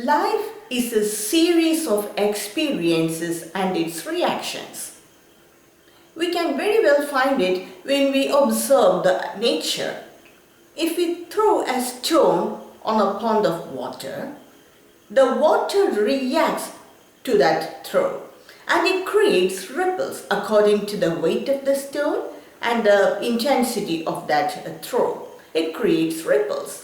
Life is a series of experiences and its reactions. We can very well find it when we observe the nature. If we throw a stone on a pond of water, the water reacts to that throw and it creates ripples according to the weight of the stone and the intensity of that throw. It creates ripples.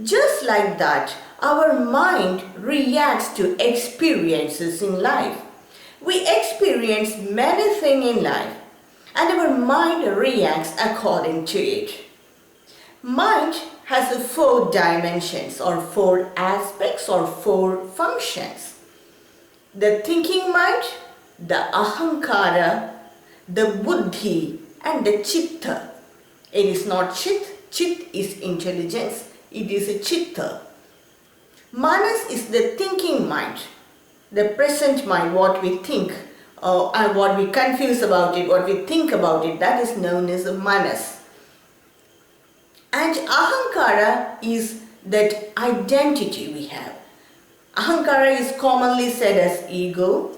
Just like that, our mind reacts to experiences in life. We experience many things in life and our mind reacts according to it. Mind has four dimensions or four aspects or four functions. The thinking mind, the ahankara, the buddhi and the chitta. It is not chit. Chit is intelligence. It is a chitta. Manas is the thinking mind, the present mind, what we think and what we confuse about it, what we think about it, that is known as manas. And ahankara is that identity we have. Ahankara is commonly said as ego.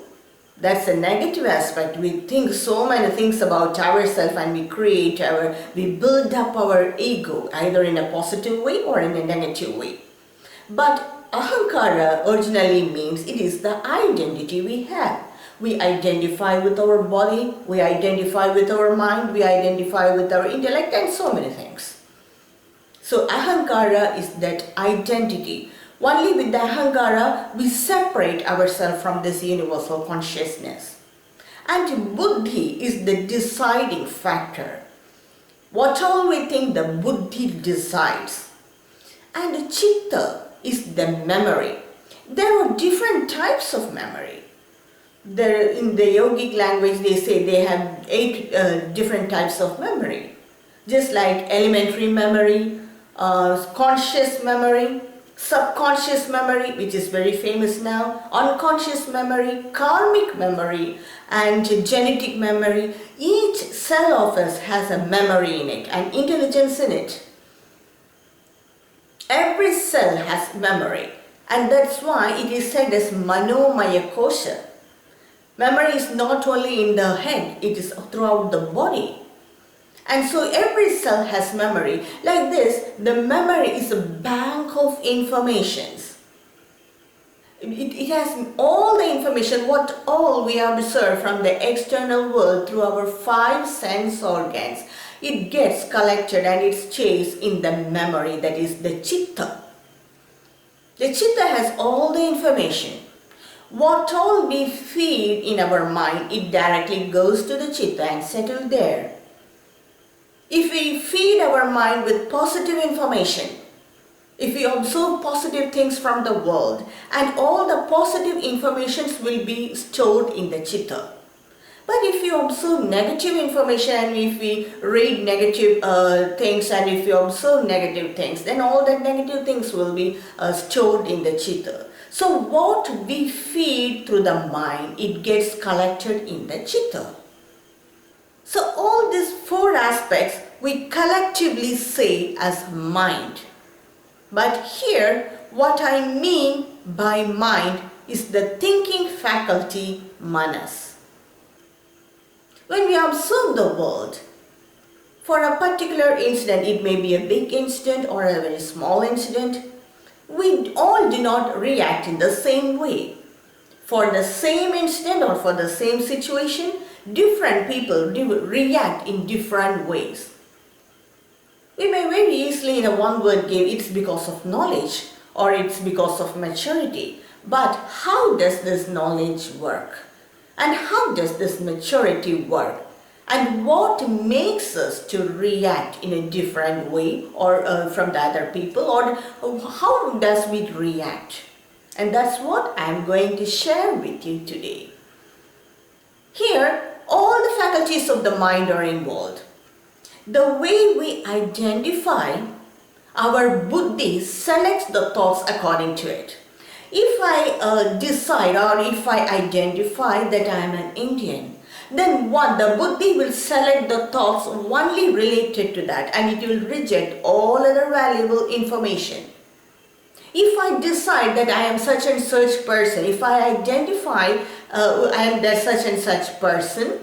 That's a negative aspect. We think so many things about ourselves and we build up our ego either in a positive way or in a negative way. But ahankara originally means it is the identity we have. We identify with our body, we identify with our mind, we identify with our intellect and so many things. So ahankara is that identity. Only with the ahankara we separate ourselves from this universal consciousness. And buddhi is the deciding factor. What all we think, the buddhi decides. And chitta is the memory. There are different types of memory. In the yogic language they say they have 8 different types of memory. Just like elementary memory, conscious memory, subconscious memory, which is very famous now, unconscious memory, karmic memory and genetic memory. Each cell of us has a memory in it and intelligence in it. Every cell has memory and that's why it is said as manomaya kosha. Memory is not only in the head, it is throughout the body. And so every cell has memory. Like this, the memory is a bank of informations. It has all the information, what all we observe from the external world through our 5 sense organs. It gets collected and it's chased in the memory, that is the chitta. The chitta has all the information. What all we feed in our mind, it directly goes to the chitta and settles there. If we feed our mind with positive information, if we observe positive things from the world, and all the positive informations will be stored in the chitta. But if you observe negative information and if we read negative things and if we observe negative things, then all the negative things will be stored in the chitta. So what we feed through the mind, it gets collected in the chitta. So all these 4 aspects we collectively say as mind. But here what I mean by mind is the thinking faculty manas. When we observe the world, for a particular incident, it may be a big incident or a very small incident, we all do not react in the same way. For the same incident or for the same situation, different people react in different ways. We may very easily in a one word give it's because of knowledge or it's because of maturity. But how does this knowledge work? And how does this maturity work? And what makes us to react in a different way or from the other people, or how does we react? And that's what I'm going to share with you today. Here, all the faculties of the mind are involved. The way we identify, our buddhi selects the thoughts according to it. If I decide or if I identify that I am an Indian, then the buddhi will select the thoughts only related to that and it will reject all other valuable information. If I decide that I am such and such person, if I identify I am that such and such person,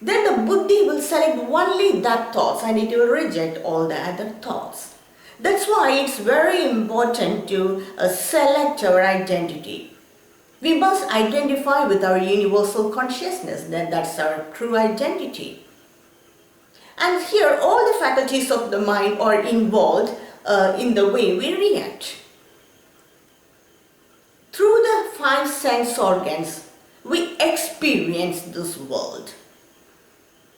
then the buddhi will select only that thoughts and it will reject all the other thoughts. That's why it's very important to select our identity. We must identify with our universal consciousness, that's our true identity. And here all the faculties of the mind are involved in the way we react. Through the 5 sense organs, we experience this world.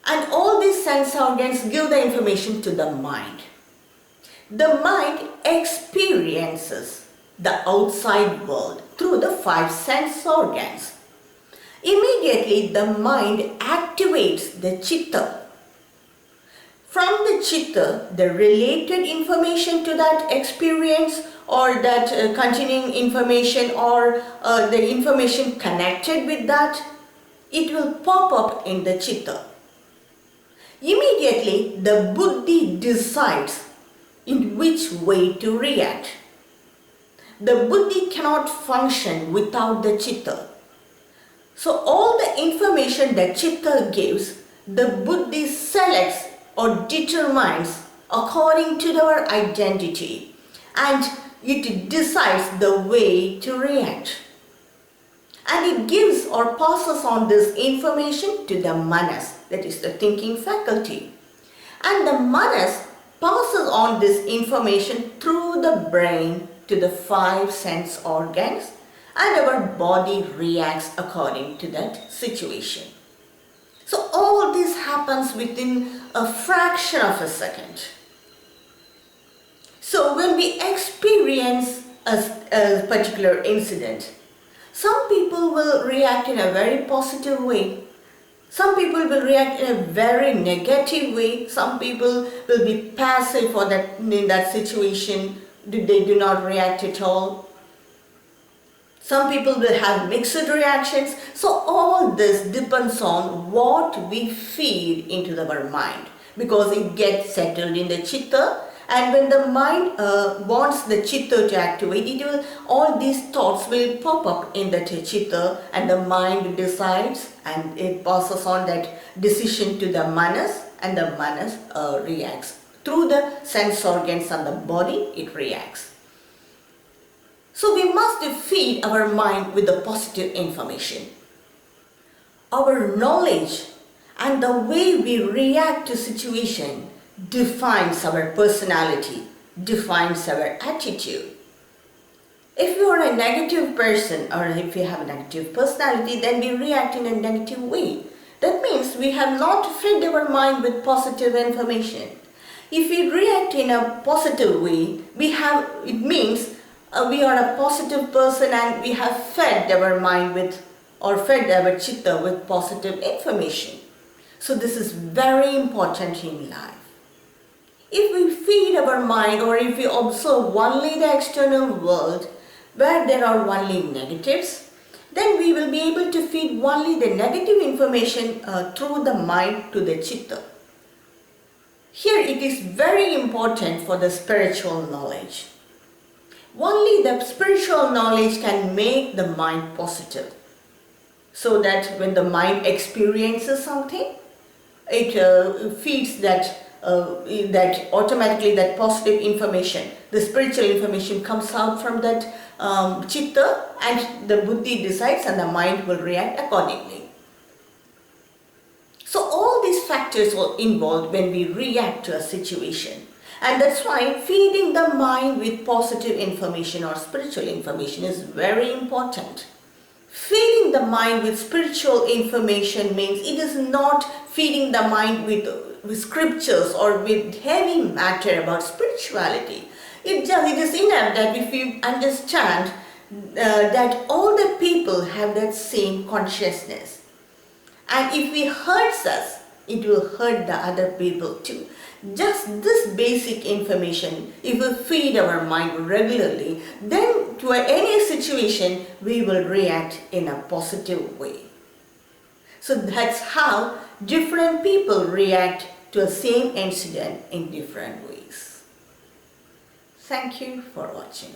And all these sense organs give the information to the mind. The mind experiences the outside world through the 5 sense organs. Immediately the mind activates the chitta. From the chitta, the related information to that experience or that continuing information or the information connected with that, it will pop up in the chitta. Immediately, the buddhi decides in which way to react. The buddhi cannot function without the chitta. So all the information that chitta gives, the buddhi selects or determines according to our identity, and it decides the way to react. And it gives or passes on this information to the manas, that is the thinking faculty. And the manas passes on this information through the brain to the 5 sense organs, and our body reacts according to that situation. So all this happens within a fraction of a second. So when we experience a particular incident, some people will react in a very positive way. Some people will react in a very negative way. Some people will be passive in that situation. They do not react at all. Some people will have mixed reactions. So all this depends on what we feed into our mind, because it gets settled in the chitta. And when the mind wants the chitta to activate, all these thoughts will pop up in the chitta, and the mind decides and it passes on that decision to the manas, and the manas reacts. Through the sense organs and the body, it reacts. So we must feed our mind with the positive information. Our knowledge and the way we react to situation defines our personality, defines our attitude. If you are a negative person or if you have a negative personality, then we react in a negative way. That means we have not fed our mind with positive information. If we react in a positive way, it means we are a positive person and we have fed our mind with, or fed our chitta with positive information. So this is very important in life. If we feed our mind, or if we observe only the external world where there are only negatives, then we will be able to feed only the negative information through the mind to the chitta. Here it is very important for the spiritual knowledge. Only the spiritual knowledge can make the mind positive, so that when the mind experiences something, it feeds that automatically that positive information, the spiritual information comes out from that chitta, and the buddhi decides and the mind will react accordingly. So all these factors are involved when we react to a situation. And that's why feeding the mind with positive information or spiritual information is very important. Feeding the mind with spiritual information means it is not feeding the mind with scriptures or with heavy matter about spirituality. It is enough that if we understand that all the people have that same consciousness, and if it hurts us, it will hurt the other people too. Just this basic information, if we feed our mind regularly, then to any situation we will react in a positive way. So that's how different people react to a same incident in different ways. Thank you for watching.